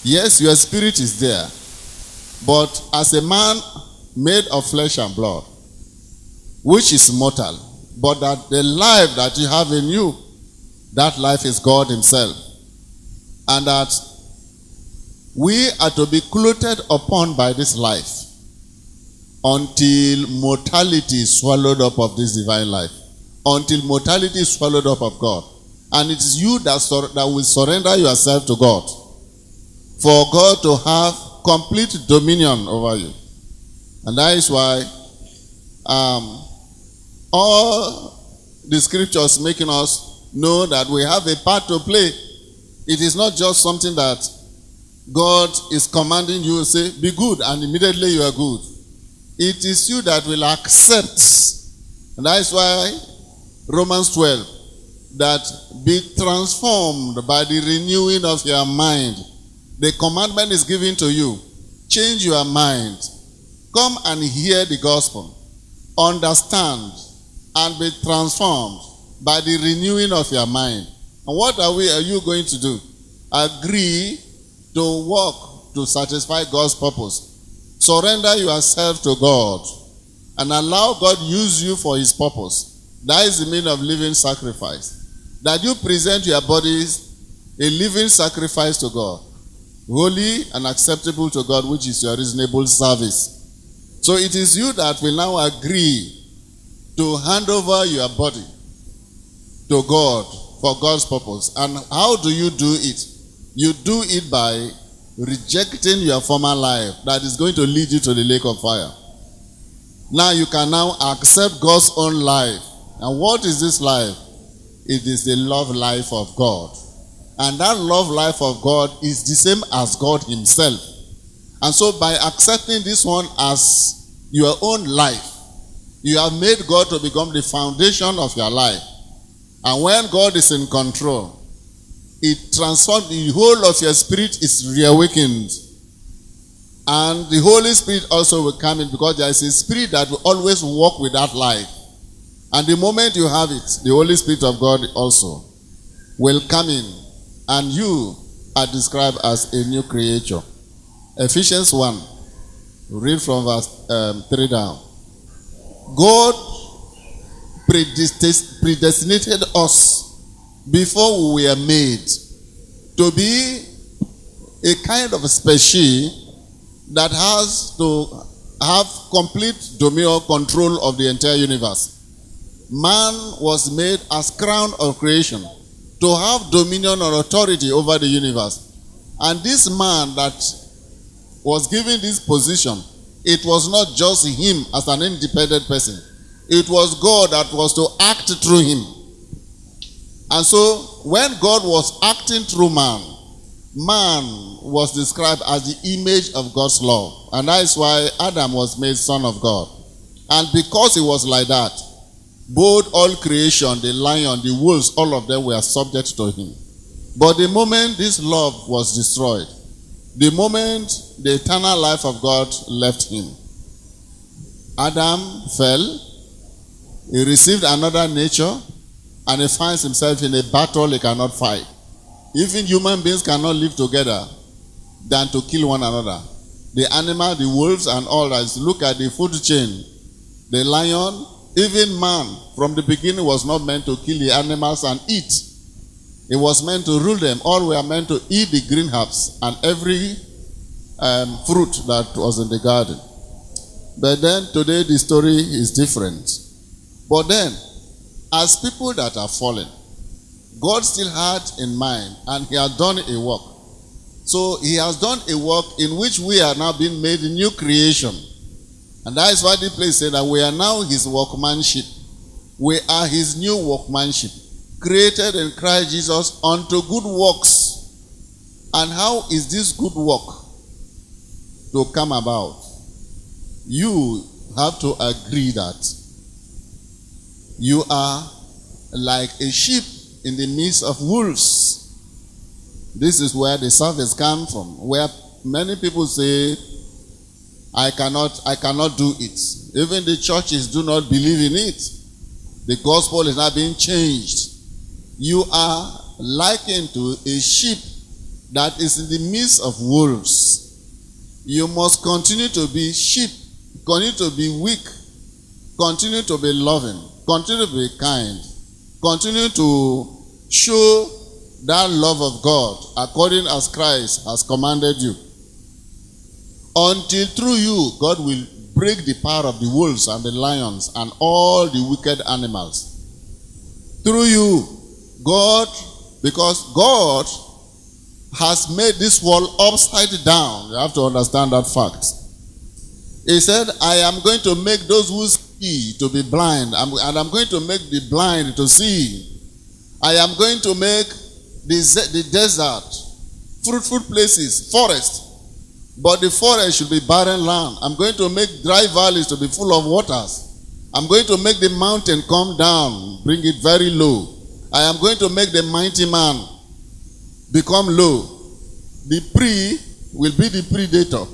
Yes, your spirit is there. But as a man made of flesh and blood, which is mortal, but that the life that you have in you, that life is God himself. And that we are to be clothed upon by this life until mortality is swallowed up of this divine life. Until mortality is swallowed up of God. And it is you that will surrender yourself to God, for God to have complete dominion over you. And that is why all the scriptures making us know that we have a part to play. It is not just something that God is commanding you to say, be good, and immediately you are good. It is you that will accept. And that is why Romans 12, that be transformed by the renewing of your mind. The commandment is given to you. Change your mind. Come and hear the gospel. Understand and be transformed by the renewing of your mind. And what are you going to do? Agree to work to satisfy God's purpose. Surrender yourself to God and allow God use you for his purpose. That is the meaning of living sacrifice. That you present your bodies a living sacrifice to God, holy and acceptable to God, which is your reasonable service. So it is you that will now agree to hand over your body to God for God's purpose. And how do you do it? You do it by rejecting your former life that is going to lead you to the lake of fire. Now you can now accept God's own life. And what is this life? It is the love life of God. And that love life of God is the same as God himself. And so by accepting this one as your own life, you have made God to become the foundation of your life. And when God is in control, it transforms, the whole of your spirit is reawakened. And the Holy Spirit also will come in, because there is a spirit that will always walk with that life. And the moment you have it, the Holy Spirit of God also will come in, and you are described as a new creature. Ephesians 1, read from verse 3 down. God predestinated us before we were made to be a kind of a species that has to have complete dominion, control of the entire universe. Man was made as crown of creation to have dominion or authority over the universe. And this man that was given this position, it was not just him as an independent person. It was God that was to act through him. And so when God was acting through man, man was described as the image of God's love. And that is why Adam was made son of God. And because he was like that, both all creation, the lion, the wolves, all of them were subject to him. But the moment this love was destroyed, the moment the eternal life of God left him, Adam fell, he received another nature, and he finds himself in a battle he cannot fight. Even human beings cannot live together than to kill one another. The animal, the wolves, and all that. Look at the food chain. The lion, even man, from the beginning was not meant to kill the animals and eat. It was meant to rule them. All were meant to eat the green herbs and every fruit that was in the garden. But then today the story is different. But then, as people that are fallen, God still had in mind, and he had done a work. So he has done a work in which we are now being made a new creation. And that is why the place said that we are now his workmanship. We are his new workmanship, created in Christ Jesus unto good works. And how is this good work to come about? You have to agree that you are like a sheep in the midst of wolves. This is where the service comes from, where many people say, I cannot do it. Even the churches do not believe in it. The gospel is not being changed. You are likened to a sheep that is in the midst of wolves. You must continue to be sheep, continue to be weak, continue to be loving, continue to be kind, continue to show that love of God according as Christ has commanded you. Until through you, God will break the power of the wolves and the lions and all the wicked animals. Through you, God, because God has made this world upside down. You have to understand that fact. He said, I am going to make those who see to be blind, and I'm going to make the blind to see. I am going to make the desert fruitful places, forest. But the forest should be barren land. I'm going to make dry valleys to be full of waters. I'm going to make the mountain come down, bring it very low. I am going to make the mighty man become low. The prey will be the predator.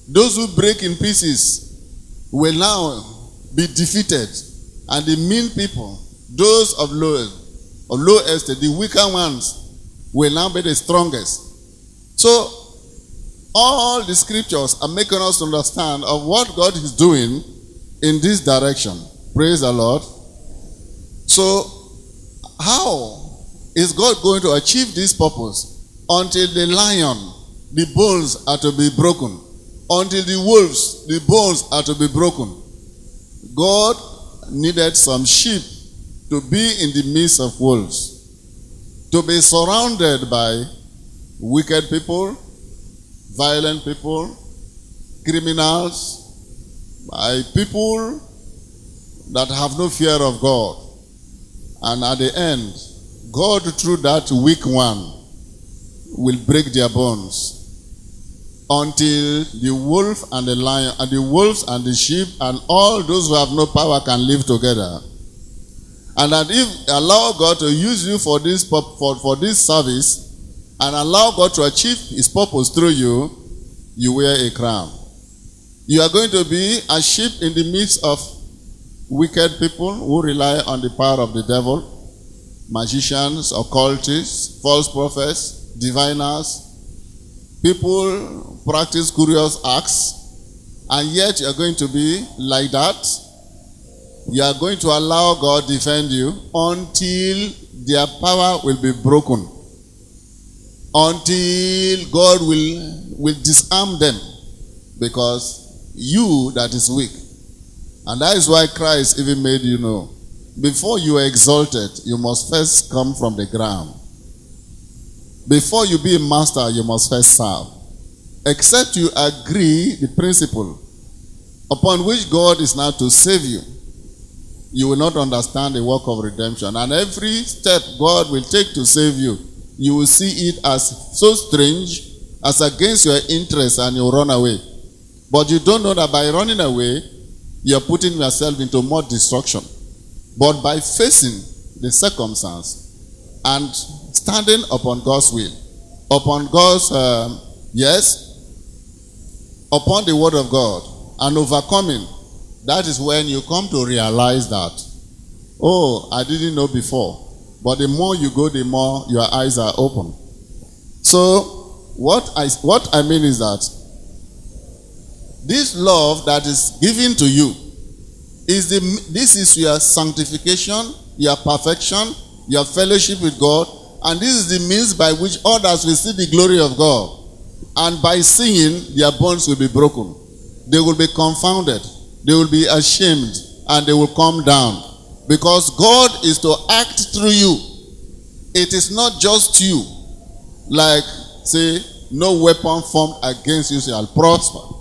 Those who break in pieces will now be defeated. And the mean people, those of low estate, the weaker ones, will now be the strongest. So, all the scriptures are making us understand of what God is doing in this direction. Praise the Lord. So, how is God going to achieve this purpose? Until the lion, the bones are to be broken. Until the wolves, the bones are to be broken. God needed some sheep to be in the midst of wolves, to be surrounded by wicked people, violent people, criminals, by people that have no fear of God. And at the end, God, through that weak one, will break their bones until the wolf and the lion, and the wolves and the sheep and all those who have no power can live together. And that if allow God to use you for this service, and allow God to achieve his purpose through you, you wear a crown. You are going to be a sheep in the midst of wicked people who rely on the power of the devil, magicians, occultists, false prophets, diviners. People practice curious acts, and yet you are going to be like that. You are going to allow God defend you until their power will be broken. Until God will disarm them, because you that is weak. And that is why Christ even made you know, before you are exalted, you must first come from the ground. Before you be a master, you must first serve. Except you agree the principle upon which God is now to save you, you will not understand the work of redemption. And every step God will take to save you, you will see it as so strange, as against your interest, and you run away. But you don't know that by running away, you're putting yourself into more destruction. But by facing the circumstance and standing upon God's will, upon God's, upon the word of God, and overcoming, that is when you come to realize that, oh, I didn't know before. But the more you go, the more your eyes are open. So, what I mean is that this love that is given to you this is your sanctification, your perfection, your fellowship with God, and this is the means by which others will see the glory of God. And by seeing, their bones will be broken. They will be confounded. They will be ashamed, and they will come down. Because God is to act through you. It is not just you. Like, say, no weapon formed against you shall prosper.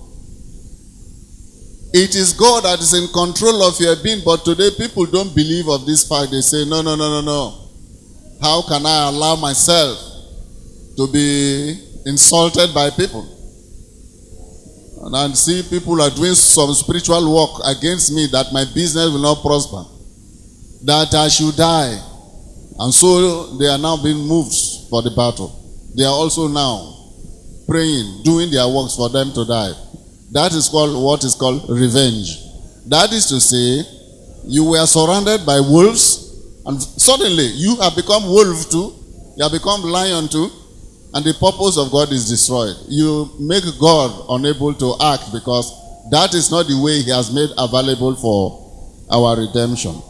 It is God that is in control of your being. But today people don't believe of this fact. They say, no. How can I allow myself to be insulted by people? And I see people are doing some spiritual work against me, that my business will not prosper, that I should die. And so they are now being moved for the battle. They are also now praying, doing their works for them to die. That is called what is called revenge. That is to say, you were surrounded by wolves, and suddenly you have become wolf too. You have become lion too. and the purpose of God is destroyed. You make God unable to act because that is not the way he has made available for our redemption.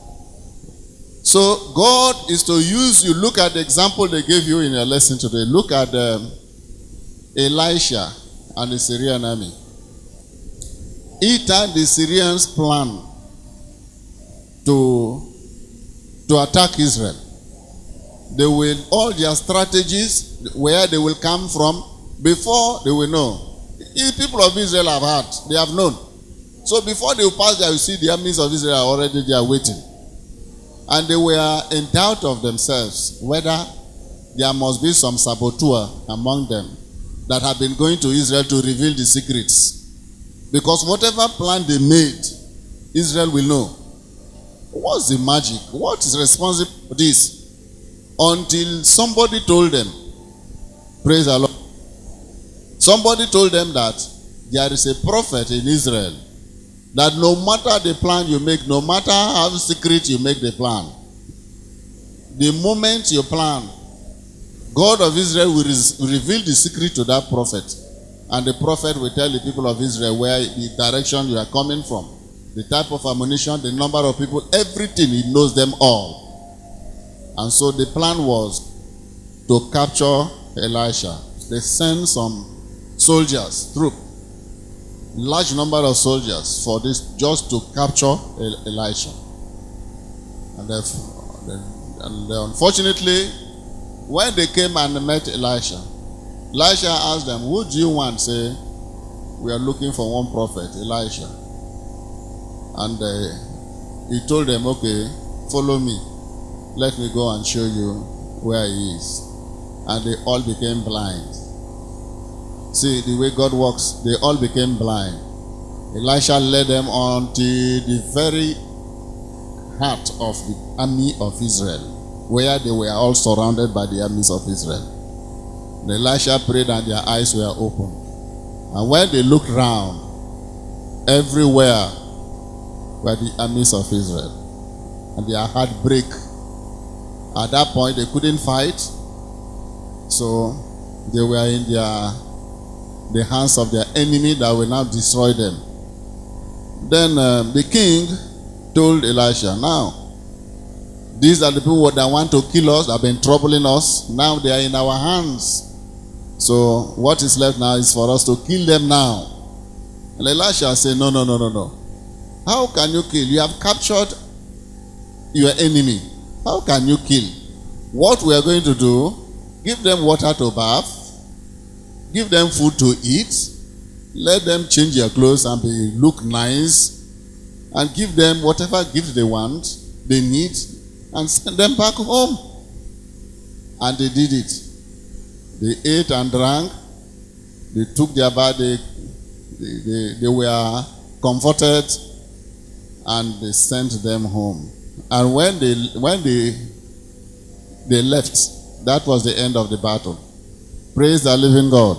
So God is to use you. Look at the example they gave you in your lesson today. Look at Elisha and the Syrian army. Each time the Syrians plan to attack Israel, they will, all their strategies, where they will come from, before they will know. The people of Israel have heard, they have known. So before they will pass there, you see the armies of Israel are already there waiting. And they were in doubt of themselves whether there must be some saboteur among them that have been going to Israel to reveal the secrets. Because whatever plan they made, Israel will know. What's the magic? What is responsible for this? Until somebody told them, praise the Lord. Somebody told them that there is a prophet in Israel, that no matter the plan you make, no matter how secret you make the plan, the moment you plan, God of Israel will reveal the secret to that prophet. And the prophet will tell the people of Israel where the direction you are coming from, the type of ammunition, the number of people, everything. He knows them all. And so the plan was to capture Elisha. They sent some soldiers, large number of soldiers for this, just to capture Elisha. And unfortunately, when they came and met Elisha asked them, who do you want? Say, we are looking for one prophet, Elisha. And he told them, okay, follow me. Let me go and show you where he is. And they all became blind. See, the way God works, they all became blind. Elisha led them on to the very heart of the army of Israel, where they were all surrounded by the armies of Israel. And Elisha prayed and their eyes were open. And when they looked round, everywhere were the armies of Israel. And their heart break. At that point, they couldn't fight. So they were in the hands of their enemy that will now destroy them. Then the king told Elisha, now, these are the people that want to kill us, that have been troubling us. Now they are in our hands. So what is left now is for us to kill them now. And Elisha said, no. How can you kill? You have captured your enemy. How can you kill? What we are going to do, give them water to bath, give them food to eat, let them change their clothes and look nice, and give them whatever gift they want, they need, and send them back home. And they did it. They ate and drank. They took their bath. They were comforted, and they sent them home. And when they left, that was the end of the battle. Praise the living God.